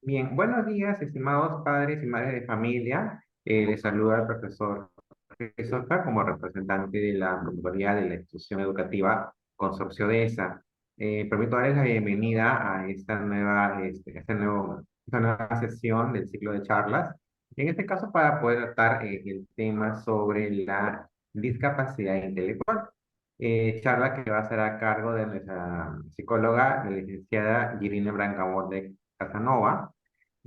Bien, buenos días, estimados padres y madres de familia. Les saluda el profesor Christopher como representante de la promotoría de la institución educativa Consorcio de ESA. Permito darles la bienvenida a esta nueva sesión del ciclo de charlas. En este caso, para poder tratar el tema sobre la discapacidad intelectual. Charla que va a ser a cargo de nuestra psicóloga, la licenciada Girine Brancamor de Casanova.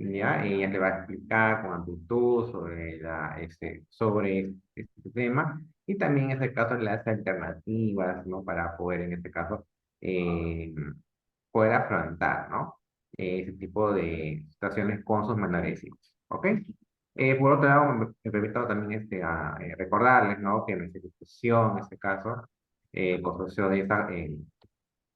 ¿Ya? Ella le va a explicar con amplitud sobre este tema y también en este caso las alternativas, ¿no? Para poder en este caso eh, poder afrontar, ¿no? Ese tipo de situaciones con sus menores hijos, ¿ok? Por otro lado, me permito también recordarles, ¿no? Que nuestra institución, en este caso, consorcio de esa,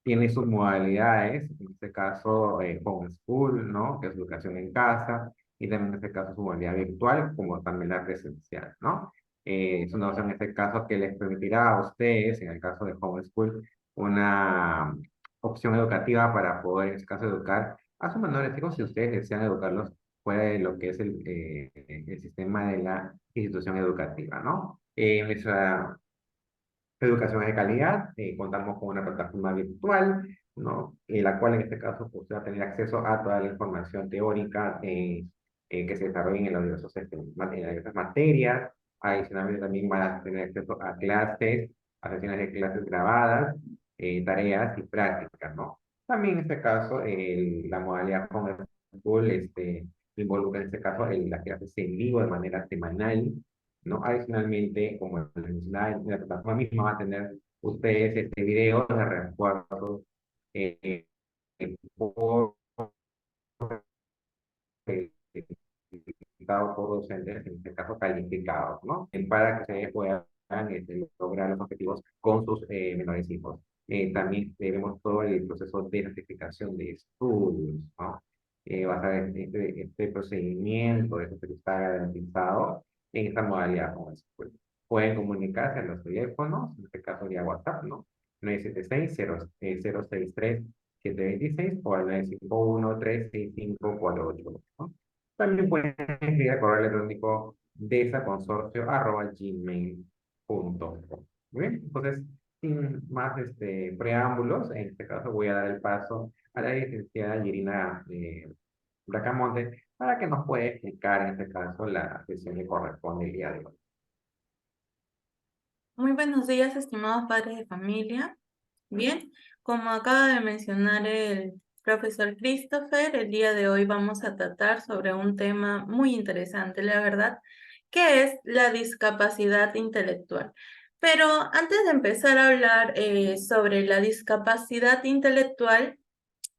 tiene sus modalidades, en este caso homeschool, ¿no? Que es educación en casa, y también en este caso su modalidad virtual, como también la presencial, ¿no? Es una opción en este caso que les permitirá a ustedes, en el caso de homeschool, una opción educativa para poder, en este caso, educar a sus menores hijos si ustedes desean educarlos fuera de lo que es el sistema de la institución educativa, ¿no? Nuestra educación de calidad, contamos con una plataforma virtual, ¿no? La cual en este caso pues, va a tener acceso a toda la información teórica que se desarrolla en las en las diversas materias. Adicionalmente también van a tener acceso a clases, a sesiones de clases grabadas, tareas y prácticas, ¿no? También en este caso la modalidad con School involucra en este caso las clases en vivo de manera semanal, ¿no? Adicionalmente, como les mencionaba, en la plataforma misma va a tener ustedes este video de refuerzo eh, por, eh, dado por docentes, en este caso calificados, ¿no? Para que ustedes puedan lograr los objetivos con sus menores hijos. También tenemos todo el proceso de certificación de estudios, ¿no? Basado en este procedimiento, eso que está garantizado en esta modalidad como es. Pues, pueden comunicarse a los teléfonos, en este caso vía WhatsApp, ¿no? 976-063-726 o al 951-36548, ¿no? También pueden escribir al correo electrónico desaconsorcio@gmail.com. Muy bien, entonces, sin más preámbulos, en este caso voy a dar el paso a la licenciada Irina Bracamonte para que nos pueda explicar en este caso la sesión que corresponde el día de hoy. Muy buenos días, estimados padres de familia. Bien, como acaba de mencionar el profesor Christopher, el día de hoy vamos a tratar sobre un tema muy interesante, la verdad, que es la discapacidad intelectual. Pero antes de empezar a hablar sobre la discapacidad intelectual,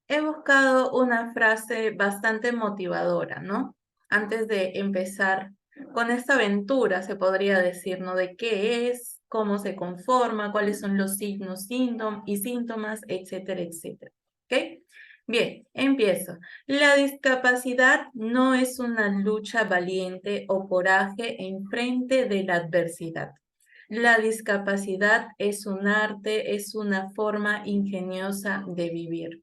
he buscado una frase bastante motivadora, ¿no? Antes de empezar con esta aventura, se podría decir, ¿no? De qué es, cómo se conforma, cuáles son los signos, síntomas, etcétera, etcétera. ¿Ok? Bien, empiezo. La discapacidad no es una lucha valiente o coraje en frente de la adversidad. La discapacidad es un arte, es una forma ingeniosa de vivir.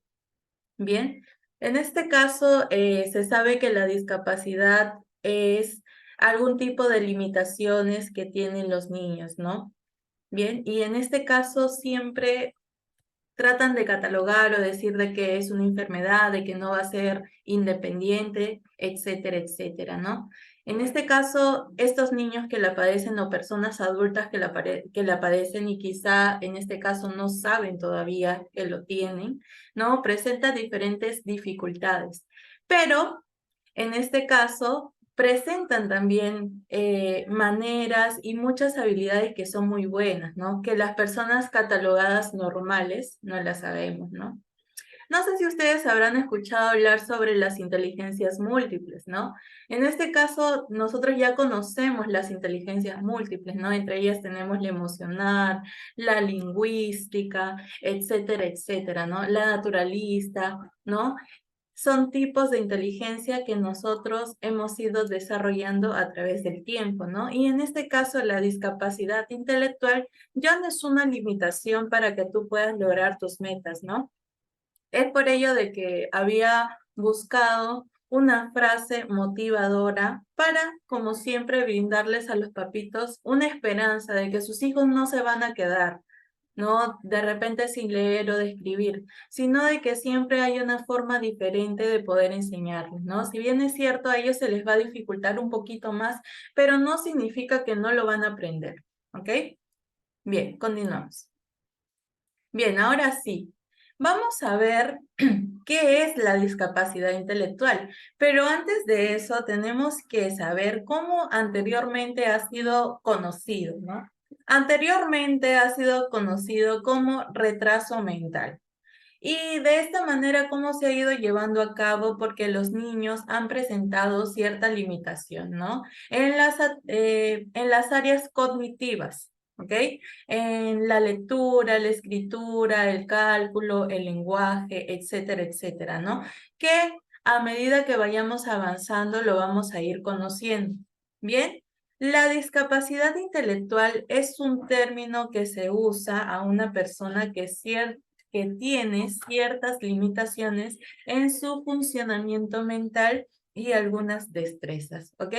Bien, en este caso se sabe que la discapacidad es algún tipo de limitaciones que tienen los niños, ¿no? Bien, y en este caso siempre tratan de catalogar o decir de que es una enfermedad, de que no va a ser independiente, etcétera, etcétera, ¿no? En este caso, estos niños que la padecen o personas adultas que la padecen y quizá en este caso no saben todavía que lo tienen, ¿no? Presenta diferentes dificultades. Pero en este caso, presentan también maneras y muchas habilidades que son muy buenas, ¿no? Que las personas catalogadas normales no las sabemos, ¿no? No sé si ustedes habrán escuchado hablar sobre las inteligencias múltiples, ¿no? En este caso, nosotros ya conocemos las inteligencias múltiples, ¿no? Entre ellas tenemos la emocional, la lingüística, etcétera, etcétera, ¿no? La naturalista, ¿no? Son tipos de inteligencia que nosotros hemos ido desarrollando a través del tiempo, ¿no? Y en este caso, la discapacidad intelectual ya no es una limitación para que tú puedas lograr tus metas, ¿no? Es por ello de que había buscado una frase motivadora para, como siempre, brindarles a los papitos una esperanza de que sus hijos no se van a quedar, no de repente sin leer o de escribir, sino de que siempre hay una forma diferente de poder enseñarles, ¿no? Si bien es cierto, a ellos se les va a dificultar un poquito más, pero no significa que no lo van a aprender, ¿ok? Bien, continuamos. Bien, ahora sí, vamos a ver qué es la discapacidad intelectual, pero antes de eso tenemos que saber cómo anteriormente ha sido conocido, ¿no? Anteriormente ha sido conocido como retraso mental. Y de esta manera, ¿cómo se ha ido llevando a cabo? Porque los niños han presentado cierta limitación, ¿no? En las áreas cognitivas, ¿ok? En la lectura, la escritura, el cálculo, el lenguaje, etcétera, etcétera, ¿no? Que a medida que vayamos avanzando lo vamos a ir conociendo. Bien, la discapacidad intelectual es un término que se usa a una persona que tiene ciertas limitaciones en su funcionamiento mental y algunas destrezas, ¿ok?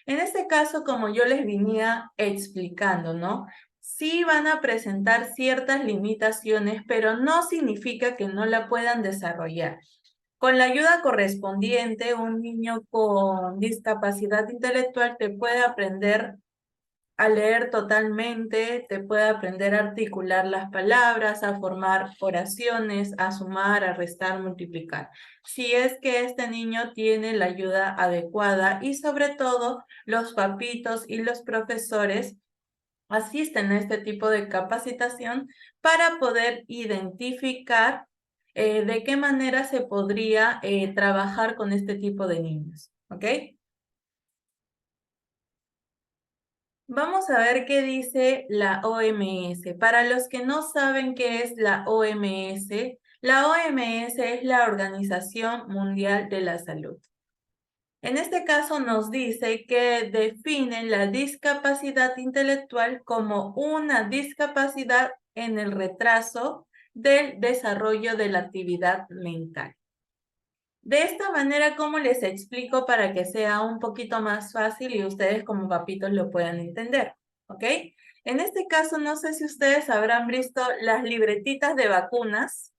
En este caso, como yo les venía explicando, ¿no? Sí van a presentar ciertas limitaciones, pero no significa que no la puedan desarrollar. Con la ayuda correspondiente, un niño con discapacidad intelectual te puede aprender a leer totalmente, te puede aprender a articular las palabras, a formar oraciones, a sumar, a restar, multiplicar. Si es que este niño tiene la ayuda adecuada y sobre todo los papitos y los profesores asisten a este tipo de capacitación para poder identificar de qué manera se podría trabajar con este tipo de niños. ¿Ok? Vamos a ver qué dice la OMS. Para los que no saben qué es la OMS es la Organización Mundial de la Salud. En este caso nos dice que define la discapacidad intelectual como una discapacidad en el retraso del desarrollo de la actividad mental. De esta manera, ¿cómo les explico para que sea un poquito más fácil y ustedes como papitos lo puedan entender? ¿Ok? En este caso, no sé si ustedes habrán visto las libretitas de vacunas.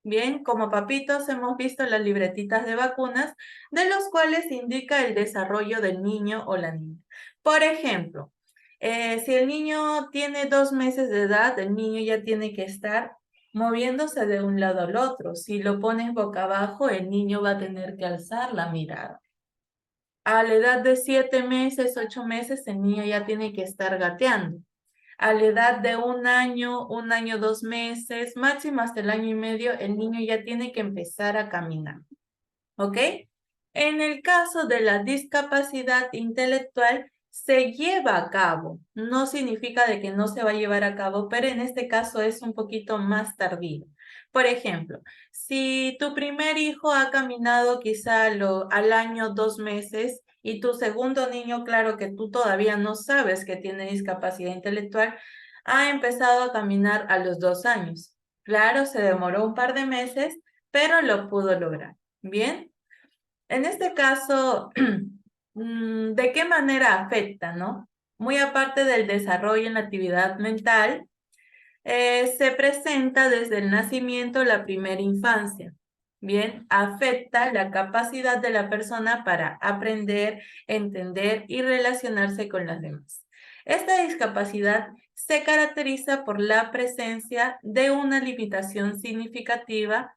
Bien, como papitos hemos visto las libretitas de vacunas, de los cuales indica el desarrollo del niño o la niña. Por ejemplo, si el niño tiene 2 meses de edad, el niño ya tiene que estar moviéndose de un lado al otro. Si lo pones boca abajo, el niño va a tener que alzar la mirada. A la edad de 7 meses, 8 meses, el niño ya tiene que estar gateando. A la edad de 1 año, 2 meses, máximo hasta el año y medio, el niño ya tiene que empezar a caminar. ¿Ok? En el caso de la discapacidad intelectual, se lleva a cabo. No significa de que no se va a llevar a cabo, pero en este caso es un poquito más tardío. Por ejemplo, si tu primer hijo ha caminado quizá al año, 2 meses, y tu segundo niño, claro que tú todavía no sabes que tiene discapacidad intelectual, ha empezado a caminar a los 2 años. Claro, se demoró un par de meses, pero lo pudo lograr. Bien. En este caso, ¿de qué manera afecta, no? Muy aparte del desarrollo en la actividad mental, se presenta desde el nacimiento, la primera infancia. Bien, afecta la capacidad de la persona para aprender, entender y relacionarse con las demás. Esta discapacidad se caracteriza por la presencia de una limitación significativa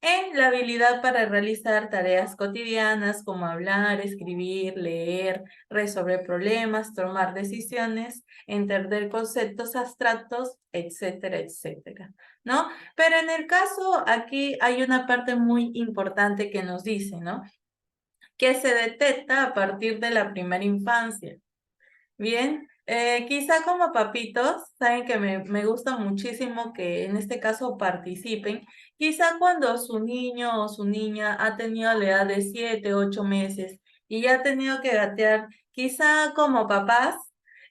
en la habilidad para realizar tareas cotidianas como hablar, escribir, leer, resolver problemas, tomar decisiones, entender conceptos abstractos, etcétera, etcétera, ¿no? Pero en el caso aquí hay una parte muy importante que nos dice, ¿no? Que se detecta a partir de la primera infancia. Bien, quizá como papitos, saben que me gusta muchísimo que en este caso participen. Quizá cuando su niño o su niña ha tenido la edad de 7, 8 meses y ya ha tenido que gatear, quizá como papás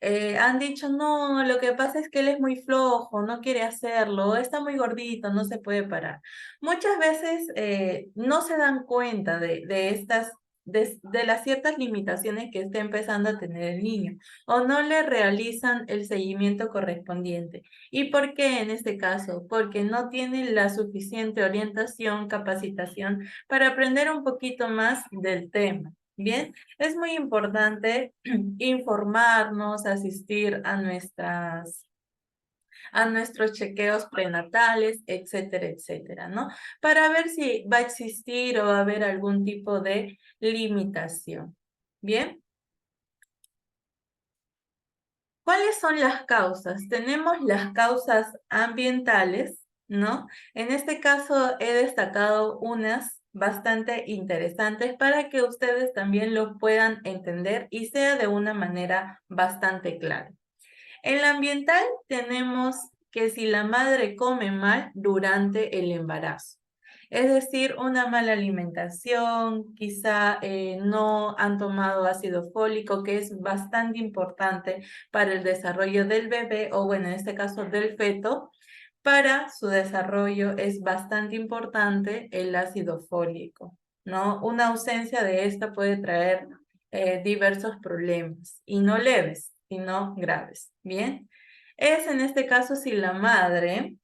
han dicho, no, lo que pasa es que él es muy flojo, no quiere hacerlo, está muy gordito, no se puede parar. Muchas veces no se dan cuenta de estas de las ciertas limitaciones que está empezando a tener el niño o no le realizan el seguimiento correspondiente. ¿Y por qué en este caso? Porque no tienen la suficiente orientación, capacitación para aprender un poquito más del tema. Bien, es muy importante informarnos, asistir a nuestros chequeos prenatales, etcétera, etcétera, ¿no? Para ver si va a existir o va a haber algún tipo de limitación. Bien. ¿Cuáles son las causas? Tenemos las causas ambientales, ¿no? En este caso he destacado unas bastante interesantes para que ustedes también lo puedan entender y sea de una manera bastante clara. En la ambiental tenemos que si la madre come mal durante el embarazo, es decir, una mala alimentación, quizá no han tomado ácido fólico, que es bastante importante para el desarrollo del bebé o bueno, en este caso del feto, para su desarrollo es bastante importante el ácido fólico, ¿no? Una ausencia de esta puede traer diversos problemas, y no leves, sino graves, ¿bien? Es en este caso si la madre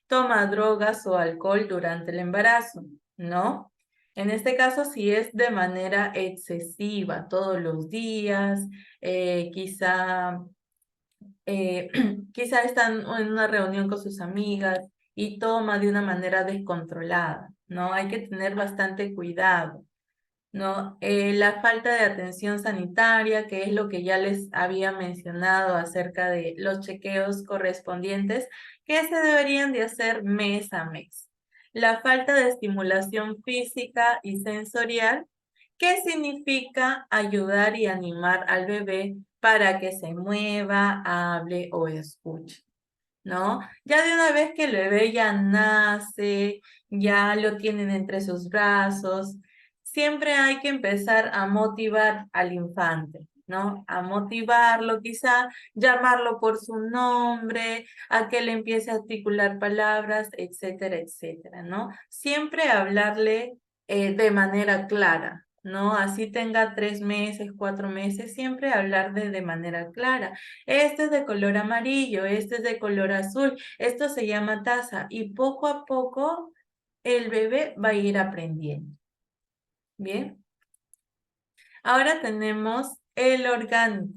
toma drogas o alcohol durante el embarazo, ¿no? En este caso, si es de manera excesiva, todos los días, quizá quizá están en una reunión con sus amigas y toma de una manera descontrolada, ¿no? Hay que tener bastante cuidado, ¿no? La falta de atención sanitaria, que es lo que ya les había mencionado acerca de los chequeos correspondientes, que se deberían de hacer mes a mes. La falta de estimulación física y sensorial, que significa ayudar y animar al bebé para que se mueva, hable o escuche, ¿no? Ya de una vez que el bebé ya nace, ya lo tienen entre sus brazos, siempre hay que empezar a motivar al infante, ¿no? A motivarlo, quizá llamarlo por su nombre, a que le empiece a articular palabras, etcétera, etcétera, ¿no? Siempre hablarle de manera clara, ¿no? Así tenga 3 meses, 4 meses, siempre hablar de manera clara. Este es de color amarillo, este es de color azul, esto se llama taza y poco a poco el bebé va a ir aprendiendo. Bien, ahora tenemos el orgánico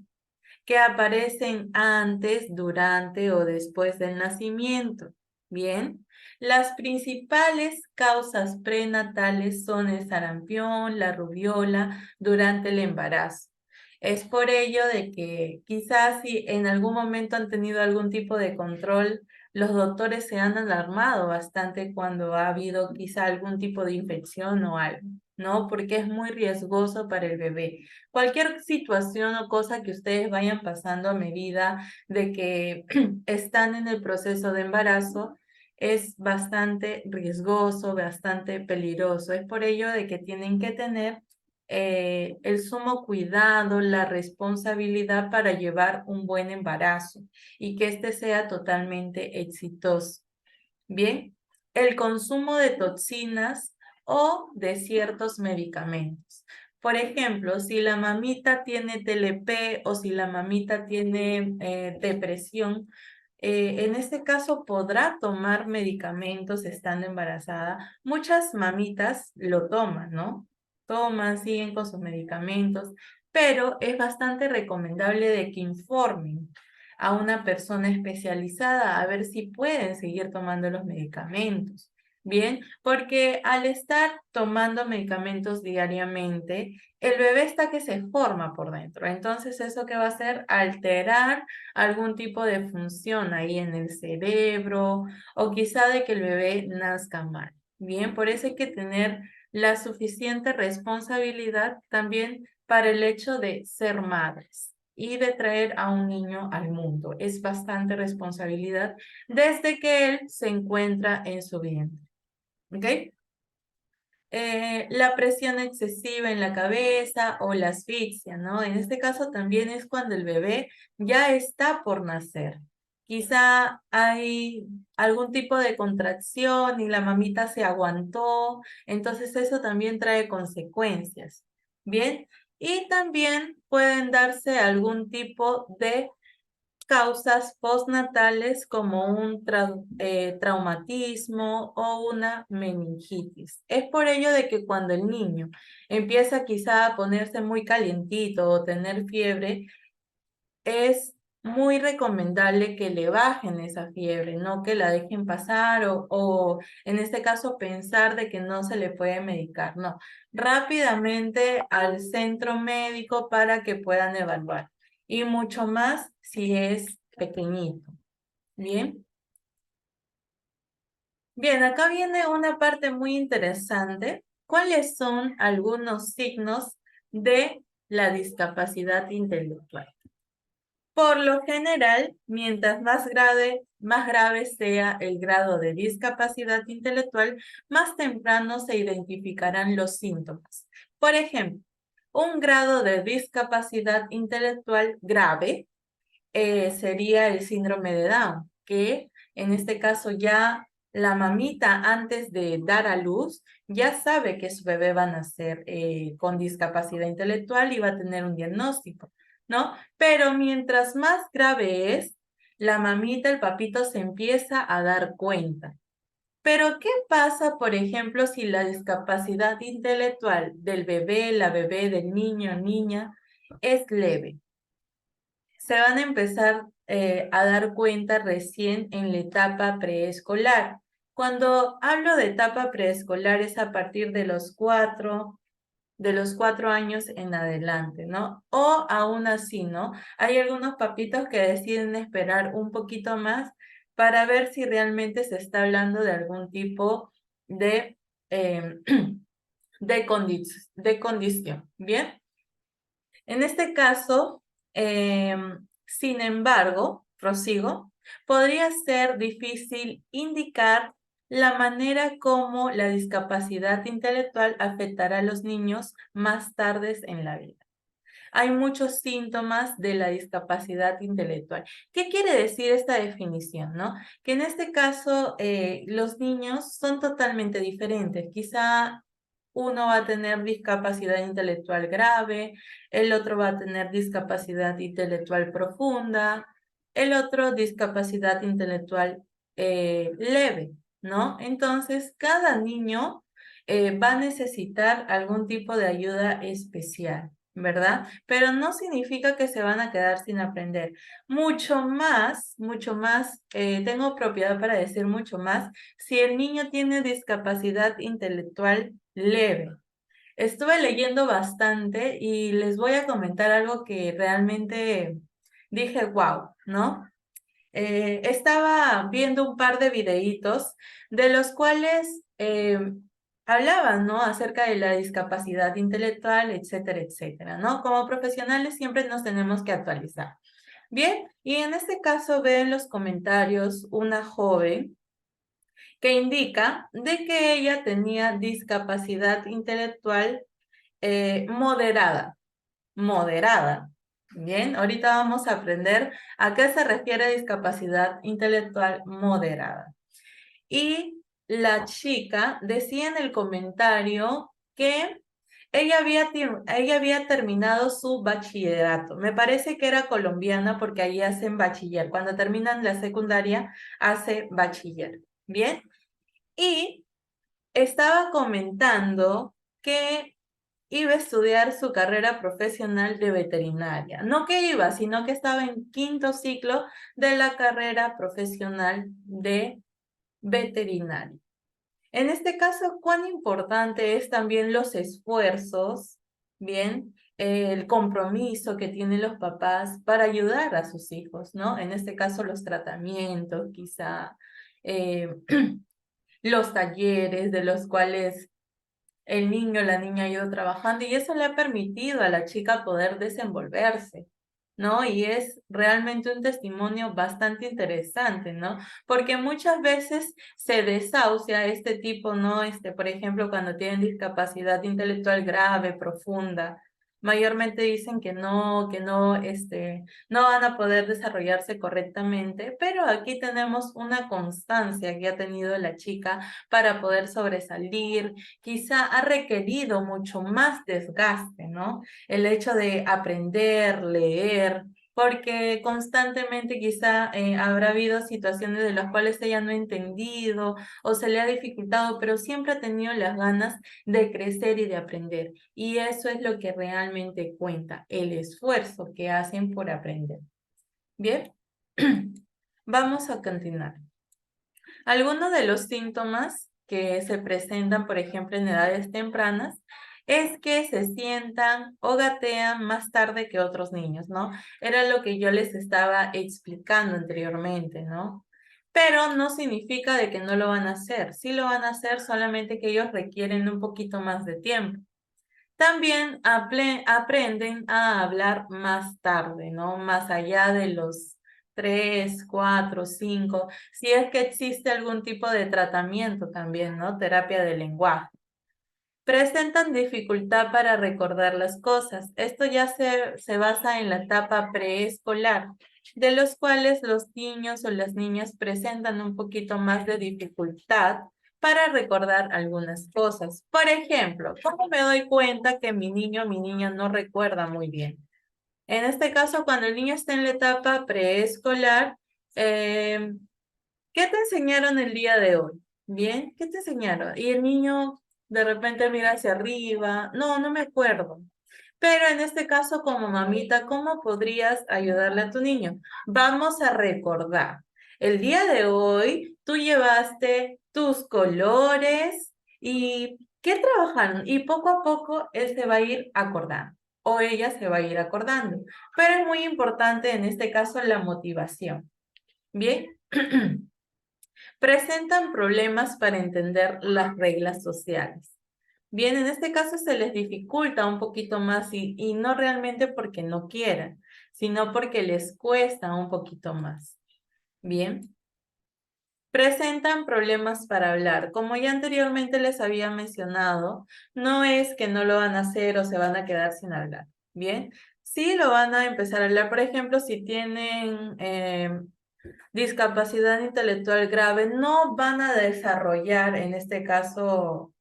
que aparecen antes, durante o después del nacimiento. Bien, las principales causas prenatales son el sarampión, la rubiola durante el embarazo. Es por ello de que quizás si en algún momento han tenido algún tipo de control, los doctores se han alarmado bastante cuando ha habido quizá algún tipo de infección o algo, ¿no? Porque es muy riesgoso para el bebé. Cualquier situación o cosa que ustedes vayan pasando a medida de que están en el proceso de embarazo es bastante riesgoso, bastante peligroso. Es por ello de que tienen que tener el sumo cuidado, la responsabilidad para llevar un buen embarazo y que este sea totalmente exitoso. Bien, el consumo de toxinas o de ciertos medicamentos. Por ejemplo, si la mamita tiene TLP o si la mamita tiene depresión, en este caso podrá tomar medicamentos estando embarazada. Muchas mamitas lo toman, ¿no? Toman, siguen con sus medicamentos, pero es bastante recomendable de que informen a una persona especializada a ver si pueden seguir tomando los medicamentos. Bien, porque al estar tomando medicamentos diariamente, el bebé está que se forma por dentro. Entonces, ¿eso qué va a hacer? Alterar algún tipo de función ahí en el cerebro o quizá de que el bebé nazca mal. Bien, por eso hay que tener la suficiente responsabilidad también para el hecho de ser madres y de traer a un niño al mundo. Es bastante responsabilidad desde que él se encuentra en su vientre. ¿Ok? La presión excesiva en la cabeza o la asfixia, ¿no? En este caso también es cuando el bebé ya está por nacer. Quizá hay algún tipo de contracción y la mamita se aguantó, entonces eso también trae consecuencias. Bien, y también pueden darse algún tipo de causas postnatales como un traumatismo o una meningitis. Es por ello de que cuando el niño empieza quizá a ponerse muy calientito o tener fiebre, es muy recomendable que le bajen esa fiebre, no que la dejen pasar o en este caso pensar de que no se le puede medicar, no. Rápidamente al centro médico para que puedan evaluar y mucho más si es pequeñito. Bien. Bien, acá viene una parte muy interesante. ¿Cuáles son algunos signos de la discapacidad intelectual? Por lo general, mientras más grave sea el grado de discapacidad intelectual, más temprano se identificarán los síntomas. Por ejemplo, un grado de discapacidad intelectual grave sería el síndrome de Down, que en este caso ya la mamita antes de dar a luz ya sabe que su bebé va a nacer con discapacidad intelectual y va a tener un diagnóstico, ¿no? Pero mientras más grave es, la mamita, el papito se empieza a dar cuenta. Pero, ¿qué pasa, por ejemplo, si la discapacidad intelectual del bebé, la bebé, del niño, niña, es leve? Se van a empezar a dar cuenta recién en la etapa preescolar. Cuando hablo de etapa preescolar es a partir de los 4 años en adelante, ¿no? O aún así, ¿no? Hay algunos papitos que deciden esperar un poquito más para ver si realmente se está hablando de algún tipo de, eh, de condición, ¿bien? En este caso, sin embargo, prosigo, podría ser difícil indicar la manera como la discapacidad intelectual afectará a los niños más tardes en la vida. Hay muchos síntomas de la discapacidad intelectual. ¿Qué quiere decir esta definición, no? Que en este caso los niños son totalmente diferentes. Quizá uno va a tener discapacidad intelectual grave, el otro va a tener discapacidad intelectual profunda, el otro discapacidad intelectual leve, ¿no? Entonces, cada niño va a necesitar algún tipo de ayuda especial, ¿verdad? Pero no significa que se van a quedar sin aprender. Mucho más, tengo propiedad para decir mucho más, si el niño tiene discapacidad intelectual leve. Estuve leyendo bastante y les voy a comentar algo que realmente dije, wow, ¿no? Estaba viendo un par de videitos de los cuales hablaban, ¿no? Acerca de la discapacidad intelectual, etcétera, etcétera, ¿no? Como profesionales siempre nos tenemos que actualizar. Bien, y en este caso veo en los comentarios una joven que indica de que ella tenía discapacidad intelectual moderada, moderada. Bien, ahorita vamos a aprender a qué se refiere discapacidad intelectual moderada. Y la chica decía en el comentario que ella había terminado su bachillerato. Me parece que era colombiana porque ahí hacen bachiller. Cuando terminan la secundaria, hace bachiller. Bien. Y estaba comentando que iba a estudiar su carrera profesional de veterinaria. No que iba, sino que estaba en quinto ciclo de la carrera profesional de veterinaria. En este caso, cuán importante es también los esfuerzos, bien, el compromiso que tienen los papás para ayudar a sus hijos, ¿no? En este caso, los tratamientos, quizá eh, los talleres de los cuales el niño o la niña ha ido trabajando y eso le ha permitido a la chica poder desenvolverse, ¿no? Y es realmente un testimonio bastante interesante, ¿no? Porque muchas veces se desahucia este tipo, ¿no? Por ejemplo, cuando tienen discapacidad intelectual grave, profunda. Mayormente dicen no van a poder desarrollarse correctamente, pero aquí tenemos una constancia que ha tenido la chica para poder sobresalir. Quizá ha requerido mucho más desgaste, ¿no? El hecho de aprender, leer, porque constantemente quizá habrá habido situaciones de las cuales ella no ha entendido o se le ha dificultado, pero siempre ha tenido las ganas de crecer y de aprender. Y eso es lo que realmente cuenta, el esfuerzo que hacen por aprender. Bien, vamos a continuar. Algunos de los síntomas que se presentan, por ejemplo, en edades tempranas, es que se sientan o gatean más tarde que otros niños, ¿no? Era lo que yo les estaba explicando anteriormente, ¿no? Pero no significa de que no lo van a hacer. Sí lo van a hacer, solamente que ellos requieren un poquito más de tiempo. También aprenden a hablar más tarde, ¿no? Más allá de los 3, 4, 5, si es que existe algún tipo de tratamiento también, ¿no? Terapia del lenguaje. Presentan dificultad para recordar las cosas. Esto ya se basa en la etapa preescolar, de los cuales los niños o las niñas presentan un poquito más de dificultad para recordar algunas cosas. Por ejemplo, ¿cómo me doy cuenta que mi niño o mi niña no recuerda muy bien? En este caso, cuando el niño está en la etapa preescolar, eh, ¿qué te enseñaron el día de hoy? Bien, ¿qué te enseñaron? Y el niño de repente mira hacia arriba. No, no me acuerdo. Pero en este caso, como mamita, ¿cómo podrías ayudarle a tu niño? Vamos a recordar. El día de hoy tú llevaste tus colores y ¿qué trabajaron? Y poco a poco él se va a ir acordando o ella se va a ir acordando. Pero es muy importante en este caso la motivación. Bien. Presentan problemas para entender las reglas sociales. Bien, en este caso se les dificulta un poquito más y no realmente porque no quieran, sino porque les cuesta un poquito más. Bien. Presentan problemas para hablar. Como ya anteriormente les había mencionado, no es que no lo van a hacer o se van a quedar sin hablar. Bien. Sí lo van a empezar a hablar, por ejemplo, si tienen discapacidad intelectual grave, no van a desarrollar, en este caso,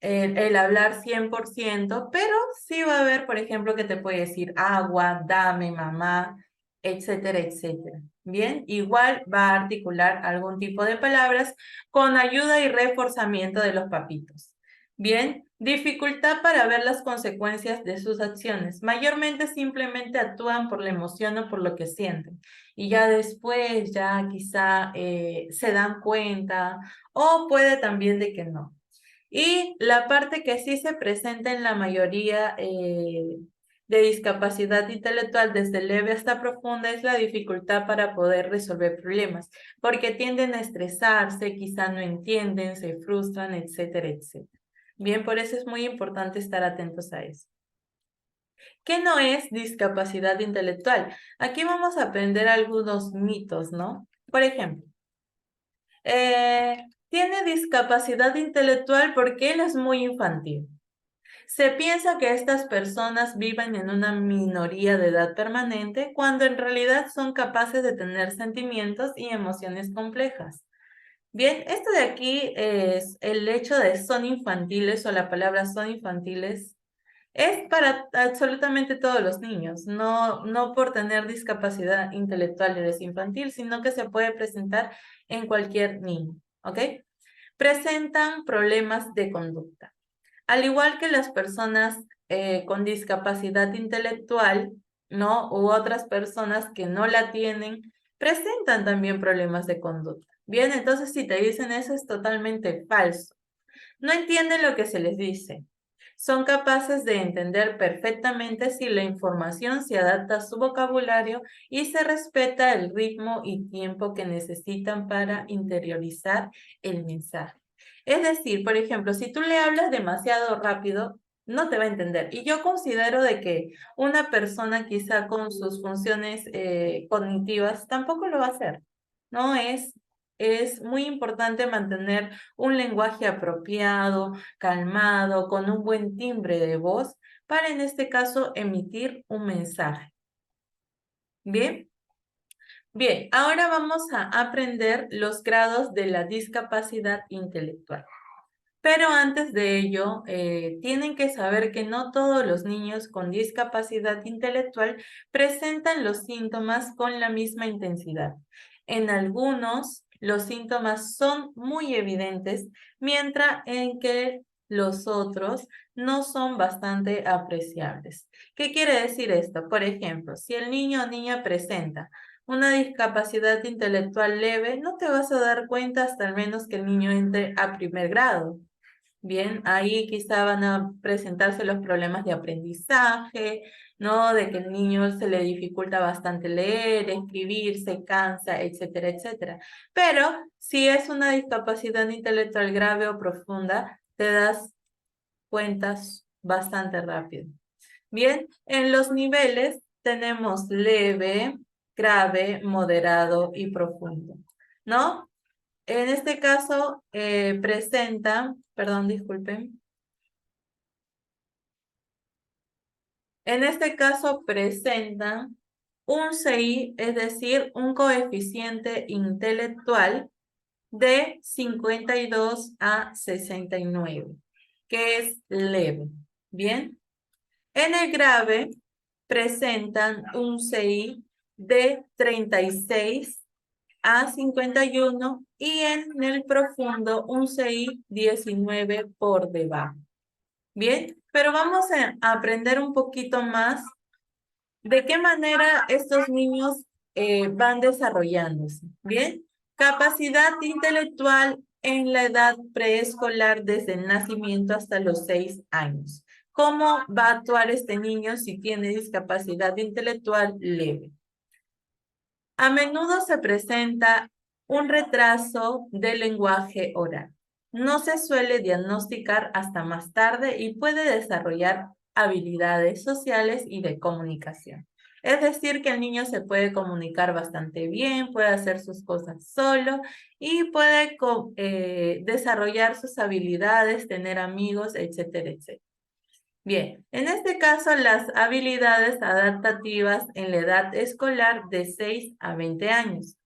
el hablar 100%, pero sí va a haber, por ejemplo, que te puede decir agua, dame, mamá, etcétera, etcétera. Bien, igual va a articular algún tipo de palabras con ayuda y reforzamiento de los papitos. Bien, dificultad para ver las consecuencias de sus acciones. Mayormente simplemente actúan por la emoción o por lo que sienten. Y ya después, ya quizá se dan cuenta o puede también de que no. Y la parte que sí se presenta en la mayoría de discapacidad intelectual, desde leve hasta profunda, es la dificultad para poder resolver problemas, porque tienden a estresarse, quizá no entienden, se frustran, etcétera, etcétera. Bien, por eso es muy importante estar atentos a eso. ¿Qué no es discapacidad intelectual? Aquí vamos a aprender algunos mitos, ¿no? Por ejemplo, tiene discapacidad intelectual porque él es muy infantil. Se piensa que estas personas viven en una minoría de edad permanente cuando en realidad son capaces de tener sentimientos y emociones complejas. Bien, esto de aquí es el hecho de son infantiles o la palabra son infantiles es para absolutamente todos los niños, no por tener discapacidad intelectual eres infantil, sino que se puede presentar en cualquier niño, ¿ok? Presentan problemas de conducta. Al igual que las personas con discapacidad intelectual, ¿no? U otras personas que no la tienen, presentan también problemas de conducta. Bien, entonces si te dicen eso es totalmente falso. No entienden lo que se les dice. Son capaces de entender perfectamente si la información se adapta a su vocabulario y se respeta el ritmo y tiempo que necesitan para interiorizar el mensaje. Es decir, por ejemplo, si tú le hablas demasiado rápido, no te va a entender. Y yo considero de que una persona quizá con sus funciones cognitivas tampoco lo va a hacer. No es muy importante mantener un lenguaje apropiado, calmado, con un buen timbre de voz para en este caso emitir un mensaje. ¿Bien? Bien, ahora vamos a aprender los grados de la discapacidad intelectual. Pero antes de ello, tienen que saber que no todos los niños con discapacidad intelectual presentan los síntomas con la misma intensidad. En algunos, los síntomas son muy evidentes, mientras en que los otros no son bastante apreciables. ¿Qué quiere decir esto? Por ejemplo, si el niño o niña presenta una discapacidad intelectual leve, no te vas a dar cuenta hasta al menos que el niño entre a primer grado. Bien, ahí quizá van a presentarse los problemas de aprendizaje, ¿no? De que el niño se le dificulta bastante leer, escribir, se cansa, etcétera, etcétera. Pero si es una discapacidad intelectual grave o profunda, te das cuentas bastante rápido. Bien, en los niveles tenemos leve, grave, moderado y profundo, ¿no? En este caso, presenta, perdón, disculpen. En este caso presentan un CI, es decir, un coeficiente intelectual de 52 a 69, que es leve. Bien. En el grave presentan un CI de 36 a 51 y en el profundo un CI 19 por debajo. Bien, pero vamos a aprender un poquito más de qué manera estos niños van desarrollándose. Bien, capacidad intelectual en la edad preescolar desde el nacimiento hasta los 6 años. ¿Cómo va a actuar este niño si tiene discapacidad intelectual leve? A menudo se presenta un retraso del lenguaje oral. No se suele diagnosticar hasta más tarde y puede desarrollar habilidades sociales y de comunicación. Es decir, que el niño se puede comunicar bastante bien, puede hacer sus cosas solo y puede desarrollar sus habilidades, tener amigos, etcétera, etcétera. Bien, en este caso las habilidades adaptativas en la edad escolar de 6 a 20 años.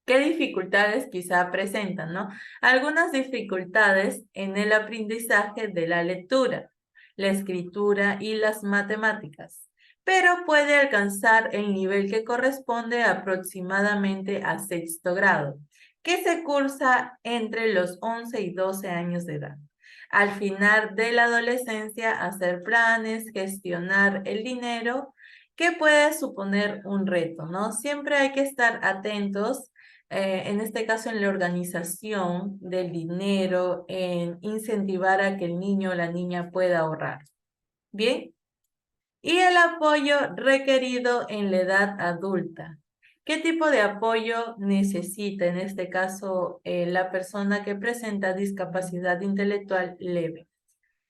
¿Qué dificultades quizá presentan, no? Algunas dificultades en el aprendizaje de la lectura, la escritura y las matemáticas, pero puede alcanzar el nivel que corresponde aproximadamente a sexto grado, que se cursa entre los 11 y 12 años de edad. Al final de la adolescencia, hacer planes, gestionar el dinero, que puede suponer un reto, ¿no? Siempre hay que estar atentos en este caso en la organización del dinero, en incentivar a que el niño o la niña pueda ahorrar. Bien. Y el apoyo requerido en la edad adulta. ¿Qué tipo de apoyo necesita en este caso la persona que presenta discapacidad intelectual leve?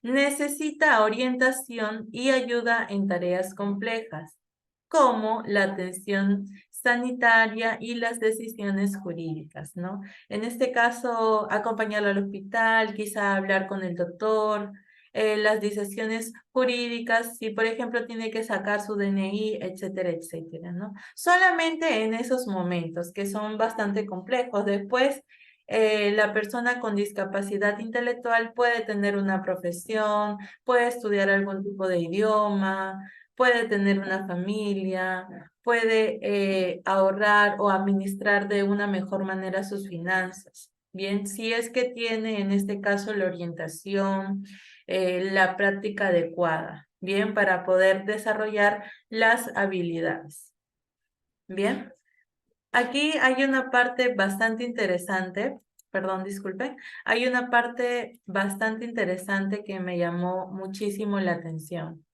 Necesita orientación y ayuda en tareas complejas, como la atención sanitaria y las decisiones jurídicas, ¿no? En este caso, acompañarlo al hospital, quizá hablar con el doctor, las decisiones jurídicas, si por ejemplo tiene que sacar su DNI, etcétera, etcétera, ¿no? Solamente en esos momentos que son bastante complejos. Después, la persona con discapacidad intelectual puede tener una profesión, puede estudiar algún tipo de idioma, puede tener una familia, puede ahorrar o administrar de una mejor manera sus finanzas. Bien, si es que tiene en este caso la orientación, la práctica adecuada, bien, para poder desarrollar las habilidades. Bien. Aquí hay una parte bastante interesante, perdón, disculpe, hay una parte bastante interesante que me llamó muchísimo la atención.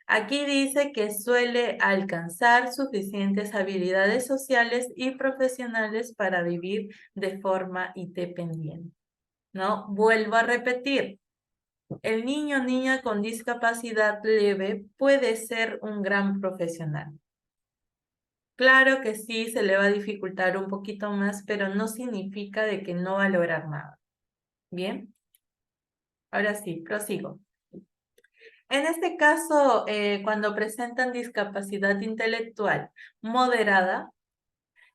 Aquí dice que suele alcanzar suficientes habilidades sociales y profesionales para vivir de forma independiente, ¿no? Vuelvo a repetir, el niño o niña con discapacidad leve puede ser un gran profesional. Claro que sí, se le va a dificultar un poquito más, pero no significa de que no va a lograr nada. Bien, ahora sí, prosigo. En este caso, cuando presentan discapacidad intelectual moderada,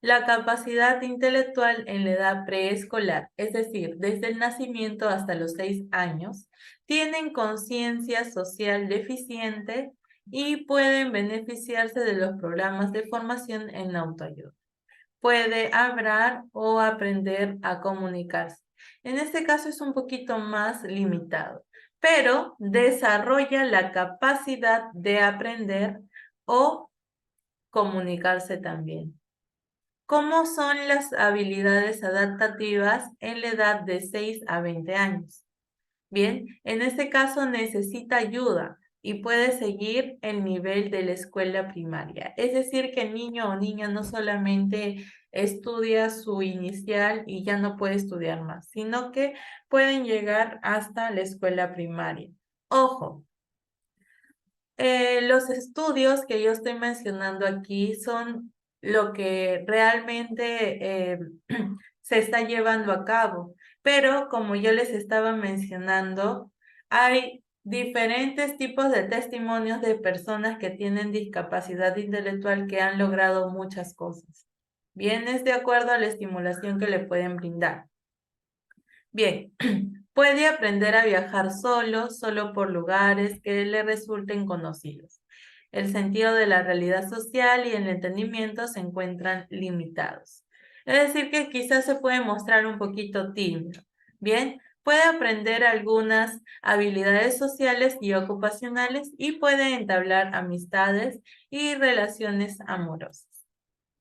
la capacidad intelectual en la edad preescolar, es decir, desde el nacimiento hasta los 6 años, tienen conciencia social deficiente y pueden beneficiarse de los programas de formación en autoayuda. Puede hablar o aprender a comunicarse. En este caso es un poquito más limitado, pero desarrolla la capacidad de aprender o comunicarse también. ¿Cómo son las habilidades adaptativas en la edad de 6 a 20 años? Bien, en este caso necesita ayuda y puede seguir el nivel de la escuela primaria. Es decir, que el niño o niña no solamente estudia su inicial y ya no puede estudiar más, sino que pueden llegar hasta la escuela primaria. Ojo, los estudios que yo estoy mencionando aquí son lo que realmente se está llevando a cabo, pero como yo les estaba mencionando, hay diferentes tipos de testimonios de personas que tienen discapacidad intelectual que han logrado muchas cosas. Bien, es de acuerdo a la estimulación que le pueden brindar. Bien, puede aprender a viajar solo por lugares que le resulten conocidos. El sentido de la realidad social y el entendimiento se encuentran limitados. Es decir, que quizás se puede mostrar un poquito tímido. Bien, puede aprender algunas habilidades sociales y ocupacionales y puede entablar amistades y relaciones amorosas.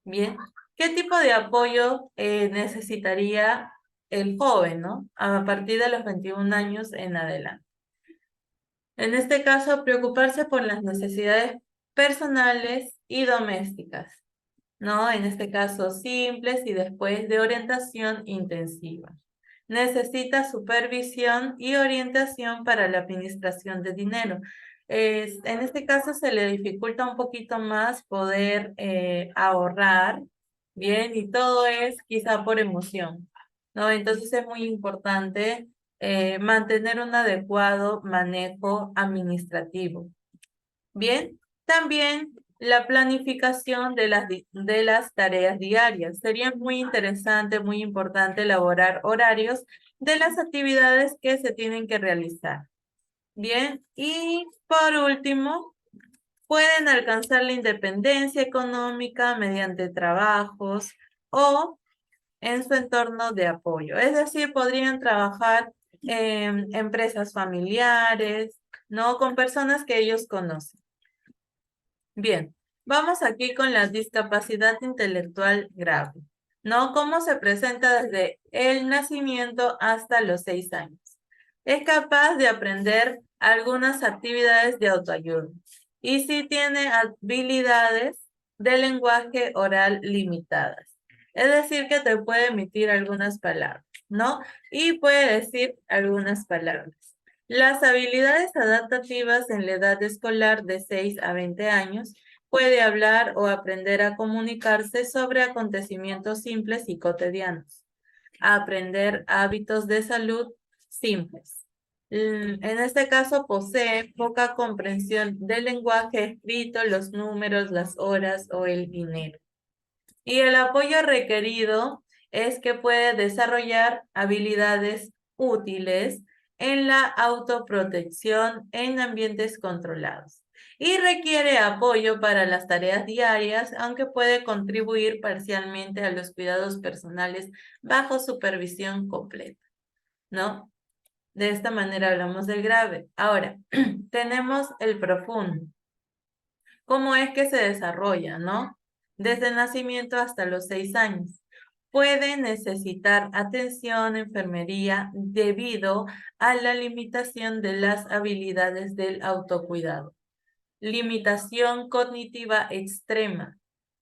Bien, ¿qué tipo de apoyo necesitaría el joven, ¿no? A partir de los 21 años en adelante. En este caso, preocuparse por las necesidades personales y domésticas, ¿no? En este caso, simples y después de orientación intensiva. Necesita supervisión y orientación para la administración de dinero. En este caso se le dificulta un poquito más poder ahorrar, ¿bien? Y todo es quizá por emoción, ¿no? Entonces es muy importante mantener un adecuado manejo administrativo. Bien, también la planificación de las tareas diarias. Sería muy interesante, muy importante elaborar horarios de las actividades que se tienen que realizar. Bien, y por último, pueden alcanzar la independencia económica mediante trabajos o en su entorno de apoyo. Es decir, podrían trabajar en empresas familiares, ¿no? Con personas que ellos conocen. Bien, vamos aquí con la discapacidad intelectual grave, ¿no? ¿Cómo se presenta desde el nacimiento hasta los 6 años? Es capaz de aprender algunas actividades de autoayuda y sí tiene habilidades de lenguaje oral limitadas. Es decir, que te puede emitir algunas palabras, ¿no? Y puede decir algunas palabras. Las habilidades adaptativas en la edad escolar de 6 a 20 años puede hablar o aprender a comunicarse sobre acontecimientos simples y cotidianos. Aprender hábitos de salud simples. En este caso posee poca comprensión del lenguaje escrito, los números, las horas o el dinero. Y el apoyo requerido es que puede desarrollar habilidades útiles en la autoprotección en ambientes controlados. Y requiere apoyo para las tareas diarias, aunque puede contribuir parcialmente a los cuidados personales bajo supervisión completa, ¿no? De esta manera hablamos del grave. Ahora, tenemos el profundo. ¿Cómo es que se desarrolla, no? Desde el nacimiento hasta los 6 años. Puede necesitar atención, enfermería, debido a la limitación de las habilidades del autocuidado. Limitación cognitiva extrema.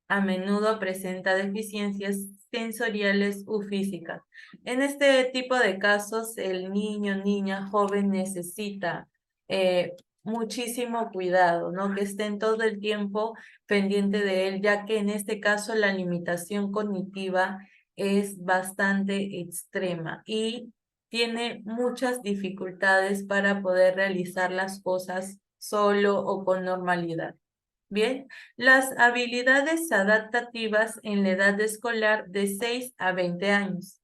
A menudo presenta deficiencias sensoriales u físicas. En este tipo de casos, el niño, niña, joven necesita muchísimo cuidado, ¿no? Que estén todo el tiempo pendiente de él, ya que en este caso la limitación cognitiva es bastante extrema y tiene muchas dificultades para poder realizar las cosas solo o con normalidad. Bien, las habilidades adaptativas en la edad escolar de 6 a 20 años.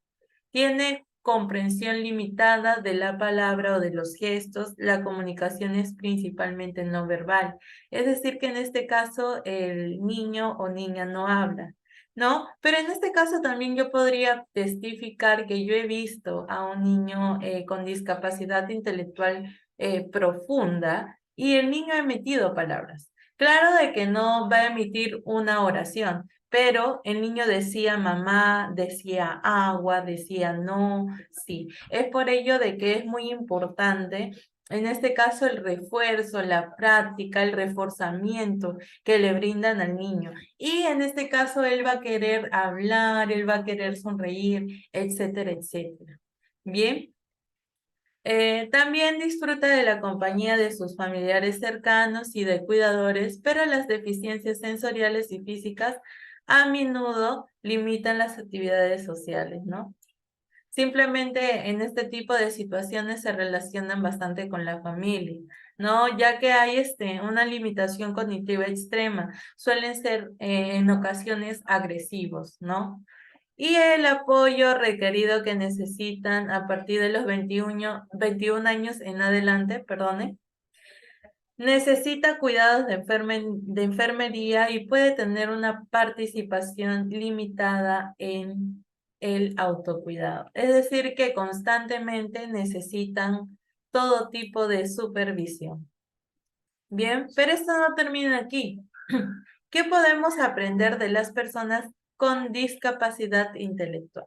Tiene comprensión limitada de la palabra o de los gestos. La comunicación es principalmente no verbal. Es decir, que en este caso el niño o niña no habla, ¿no? Pero en este caso también yo podría testificar que yo he visto a un niño con discapacidad intelectual profunda y el niño ha emitido palabras. Claro de que no va a emitir una oración, pero el niño decía mamá, decía agua, decía no, sí. Es por ello de que es muy importante, en este caso, el refuerzo, la práctica, el reforzamiento que le brindan al niño. Y en este caso, él va a querer hablar, él va a querer sonreír, etcétera, etcétera. Bien. También disfruta de la compañía de sus familiares cercanos y de cuidadores, pero las deficiencias sensoriales y físicas a menudo limitan las actividades sociales, ¿no? Simplemente en este tipo de situaciones se relacionan bastante con la familia, ¿no? Ya que hay una limitación cognitiva extrema, suelen ser en ocasiones agresivos, ¿no? Y el apoyo requerido que necesitan a partir de los 21 años en adelante, perdone, necesita cuidados de enfermería y puede tener una participación limitada en el autocuidado. Es decir, que constantemente necesitan todo tipo de supervisión. Bien, pero esto no termina aquí. ¿Qué podemos aprender de las personas con discapacidad intelectual?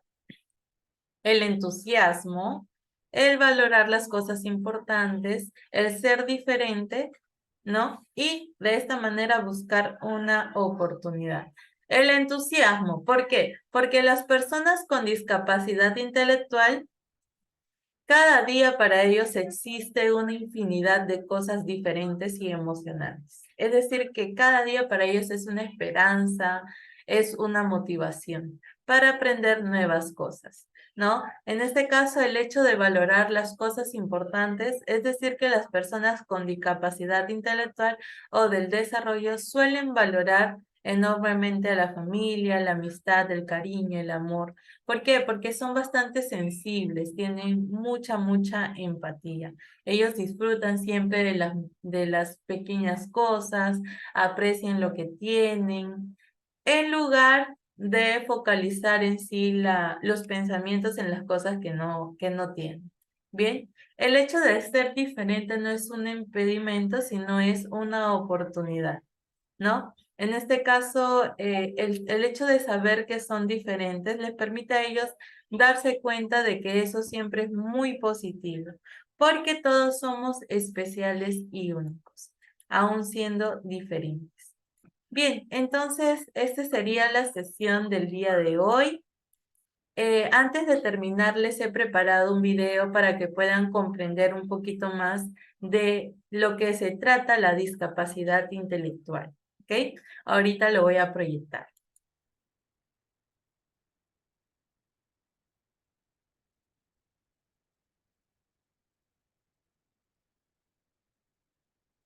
El entusiasmo, el valorar las cosas importantes, el ser diferente, ¿no? Y de esta manera buscar una oportunidad. El entusiasmo, ¿por qué? Porque las personas con discapacidad intelectual, cada día para ellos existe una infinidad de cosas diferentes y emocionantes. Es decir, que cada día para ellos es una esperanza, es una motivación para aprender nuevas cosas, ¿no? En este caso, el hecho de valorar las cosas importantes, es decir, que las personas con discapacidad intelectual o del desarrollo suelen valorar enormemente a la familia, la amistad, el cariño, el amor. ¿Por qué? Porque son bastante sensibles, tienen mucha empatía. Ellos disfrutan siempre de las pequeñas cosas, aprecian lo que tienen, en lugar de focalizar en sí los pensamientos en las cosas que no tienen. Bien, el hecho de ser diferente no es un impedimento, sino es una oportunidad, ¿no? En este caso, el hecho de saber que son diferentes les permite a ellos darse cuenta de que eso siempre es muy positivo, porque todos somos especiales y únicos, aun siendo diferentes. Bien, entonces, esta sería la sesión del día de hoy. Antes de terminar, les he preparado un video para que puedan comprender un poquito más de lo que se trata la discapacidad intelectual. ¿Ok? Ahorita lo voy a proyectar.